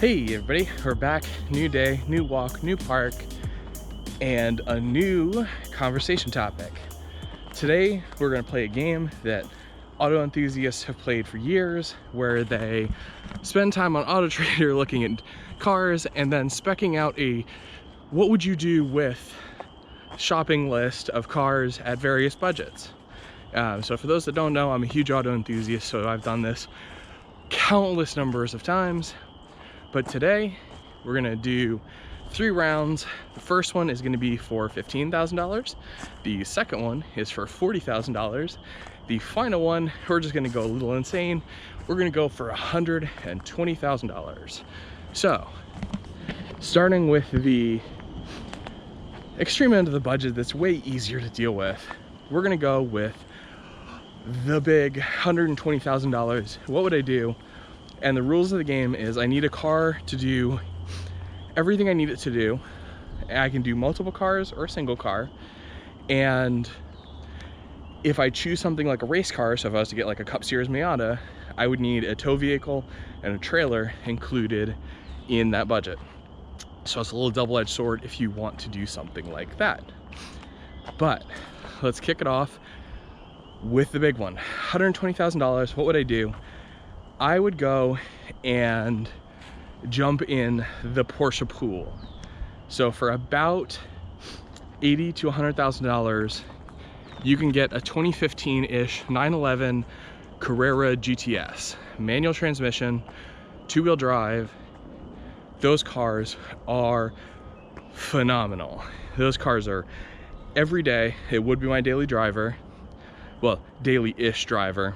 Hey everybody, we're back. New day, new walk, new park, and a new conversation topic. Today we're going to play a game that auto enthusiasts have played for years, where they spend time on AutoTrader looking at cars and then speccing out a what would you do with shopping list of cars at various budgets. So for those that don't know, I'm a huge auto enthusiast, so I've done this countless numbers of times. But today we're gonna do 3 rounds. The first one is gonna be for $15,000. The second one is for $40,000. The final one, we're just gonna go a little insane. We're gonna go for $120,000. So, starting with the extreme end of the budget that's way easier to deal with, we're gonna go with the big $120,000. What would I do? And the rules of the game is I need a car to do everything I need it to do. I can do multiple cars or a single car. And if I choose something like a race car, so if I was to get like a Cup Series Miata, I would need a tow vehicle and a trailer included in that budget. So it's a little double-edged sword if you want to do something like that. But let's kick it off with the big one. $120,000, what would I do? I would go and jump in the Porsche pool. So for about $80,000 to $100,000, you can get a 2015-ish 911 Carrera GTS, manual transmission, 2-wheel drive. Those cars are phenomenal. Those cars are every day. It would be my daily driver, well, daily-ish driver.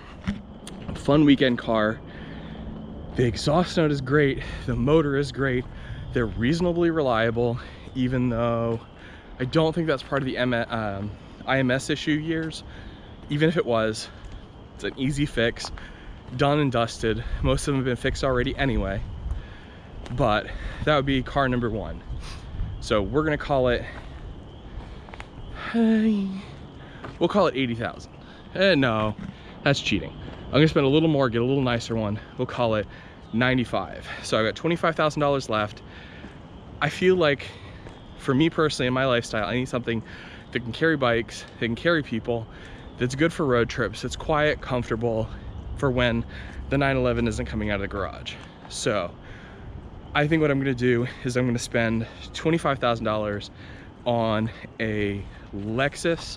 Fun weekend car. The exhaust note is great, the motor is great, they're reasonably reliable, even though I don't think that's part of the IMS issue years. Even if it was, it's an easy fix, done and dusted. Most of them have been fixed already anyway, but that would be car number one. So we're gonna call it, we'll call it 80,000. No, that's cheating. I'm gonna spend a little more, get a little nicer one. We'll call it 95. So I've got $25,000 left. I feel like, for me personally in my lifestyle, I need something that can carry bikes, that can carry people, that's good for road trips, that's quiet, comfortable, for when the 911 isn't coming out of the garage. So I think what I'm gonna do is I'm gonna spend $25,000 on a Lexus.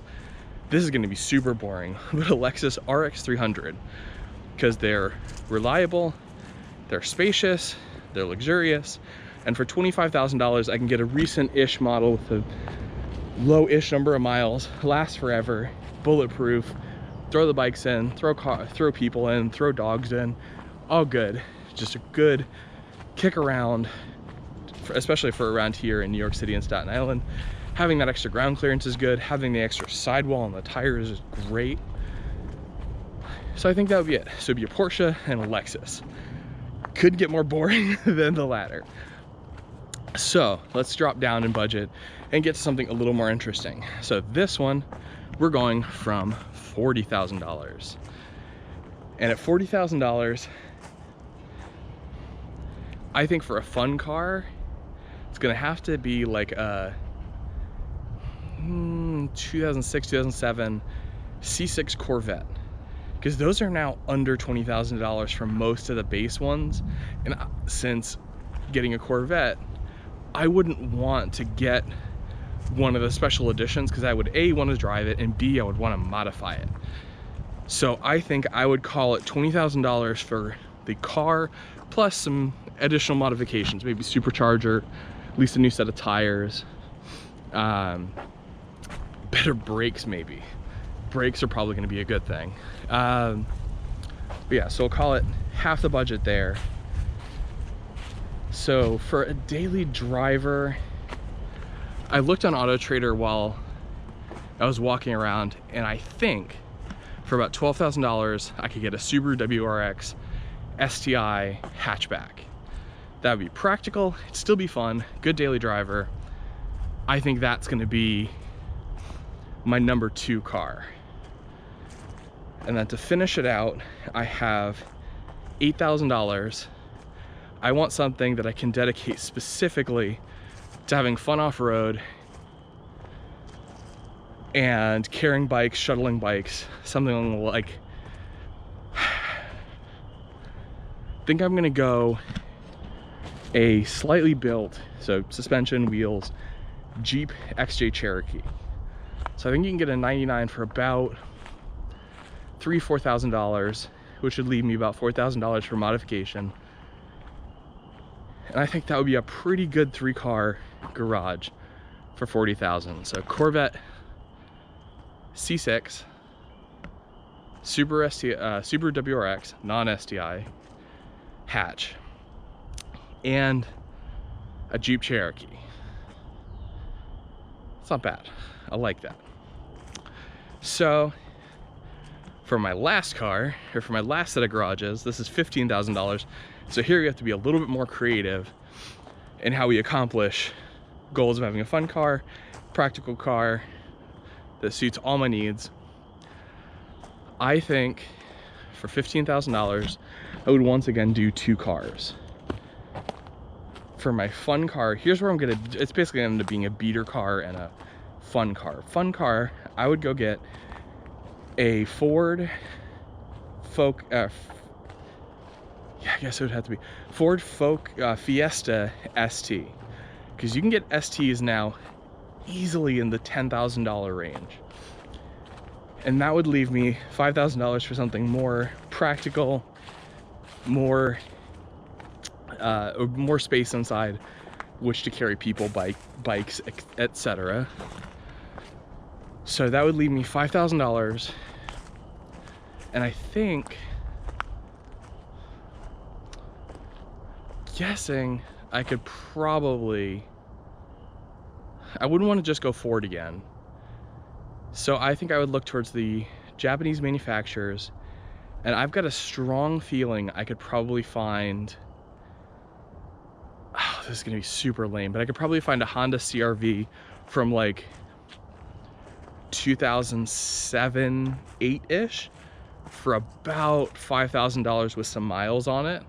This is gonna be super boring, but a Lexus RX 300, because they're reliable, they're spacious, they're luxurious, and for $25,000 I can get a recent-ish model with a low-ish number of miles, lasts forever, bulletproof, throw the bikes in, throw people in, throw dogs in, all good. Just a good kick around, especially for around here in New York City and Staten Island. Having that extra ground clearance is good. Having the extra sidewall on the tires is great. So I think that would be it. So it'd be a Porsche and a Lexus. Could get more boring than the latter. So let's drop down in budget and get to something a little more interesting. So this one, we're going from $40,000. And at $40,000, I think for a fun car, it's gonna have to be like a 2006, 2007 C6 Corvette, because those are now under $20,000 for most of the base ones. And since getting a Corvette, I wouldn't want to get one of the special editions, because I would A, want to drive it, and B, I would want to modify it. So I think I would call it $20,000 for the car, plus some additional modifications, maybe supercharger, at least a new set of tires, better brakes maybe. Brakes are probably going to be a good thing. But yeah, so we'll call it half the budget there. So for a daily driver, I looked on AutoTrader while I was walking around, and I think for about $12,000 I could get a Subaru WRX STI hatchback. That would be practical, it'd still be fun, good daily driver. I think that's going to be my number 2 car. And then to finish it out, I have $8,000. I want something that I can dedicate specifically to having fun off-road and carrying bikes, shuttling bikes, something like, I think I'm gonna go a slightly built, so suspension, wheels, Jeep XJ Cherokee. So I think you can get a 99 for about $3,000–4,000, which would leave me about $4,000 for modification. And I think that would be a pretty good 3-car garage for $40,000. So Corvette C6, Super WRX, non-STI, hatch, and a Jeep Cherokee. It's not bad. I like that. So for my last car, or for my last set of garages, this is $15,000. So here we have to be a little bit more creative in how we accomplish goals of having a fun car, practical car that suits all my needs. I think for $15,000, I would once again do 2 cars. For my fun car, here's where it's basically gonna end up being a beater car and a fun car. Fun car, I would go get a Ford I guess it would have to be Ford Fiesta ST, because you can get STs now easily in the $10,000 range, and that would leave me $5,000 for something more practical, more space inside which to carry people, bikes, etc. So that would leave me $5,000, and I think, guessing, I could probably, I wouldn't want to just go Ford again. So I think I would look towards the Japanese manufacturers, and I've got a strong feeling I could probably find, oh, this is gonna be super lame, but I could probably find a Honda CR-V from like 2007, 8-ish for about $5,000 with some miles on it.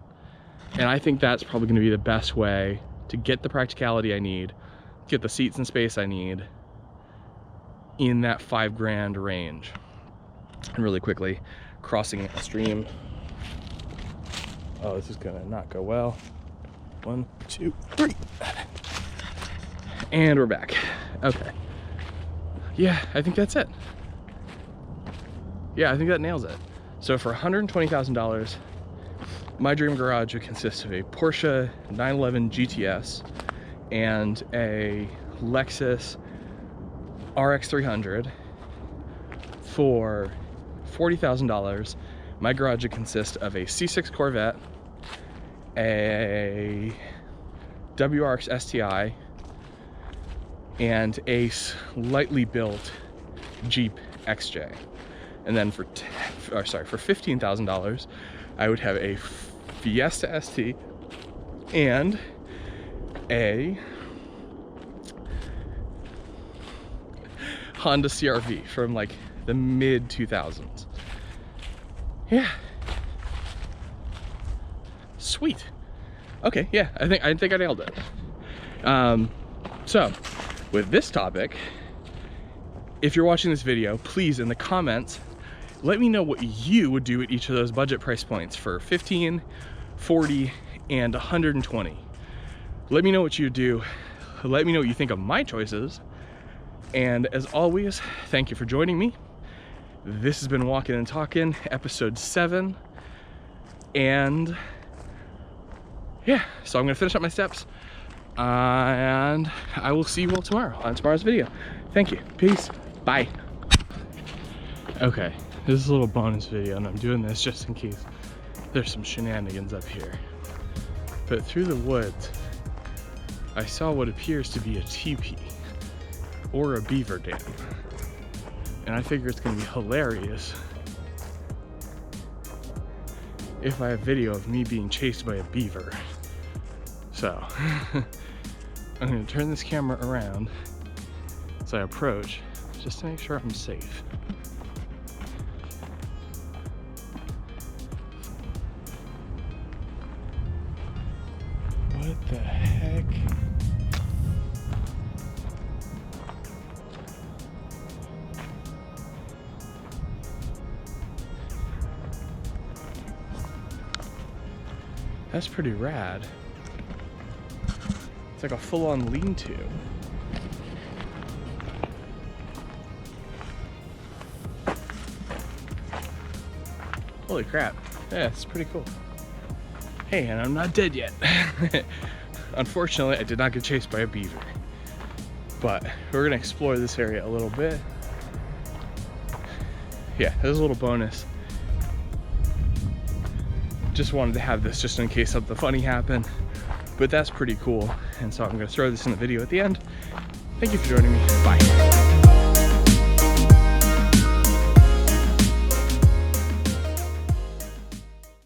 And I think that's probably gonna be the best way to get the practicality I need, get the seats and space I need in that $5,000 range. And really quickly, crossing a stream. Oh, this is gonna not go well. 1, 2, 3. And we're back. Okay. Yeah, I think that's it. Yeah, I think that nails it. So for $120,000, my dream garage would consist of a Porsche 911 GTS and a Lexus RX 300. For $40,000, my garage would consist of a C6 Corvette, a WRX STI, and a slightly built Jeep XJ. And then for $15,000, I would have a Fiesta ST and a Honda CR-V from like the mid 2000s. Yeah. Sweet. Okay, yeah, I think I nailed it. So with this topic, if you're watching this video, please in the comments let me know what you would do at each of those budget price points for 15, 40, and 120. Let me know what you do. Let me know what you think of my choices. And as always, thank you for joining me. This has been Walking and Talking, episode 7. And yeah, so I'm gonna finish up my steps, and I will see you all tomorrow on tomorrow's video. Thank you. Peace. Bye. Okay, this is a little bonus video, and I'm doing this just in case there's some shenanigans up here. But through the woods, I saw what appears to be a teepee or a beaver dam. And I figure it's gonna be hilarious if I have video of me being chased by a beaver. So, I'm gonna turn this camera around as I approach, just to make sure I'm safe. That's pretty rad. It's like a full-on lean-to. Holy crap. Yeah, it's pretty cool. Hey, and I'm not dead yet. Unfortunately, I did not get chased by a beaver. But we're gonna explore this area a little bit. Yeah, there's a little bonus. Just wanted to have this just in case something funny happened. But that's pretty cool. And so I'm gonna throw this in the video at the end. Thank you for joining me. Bye.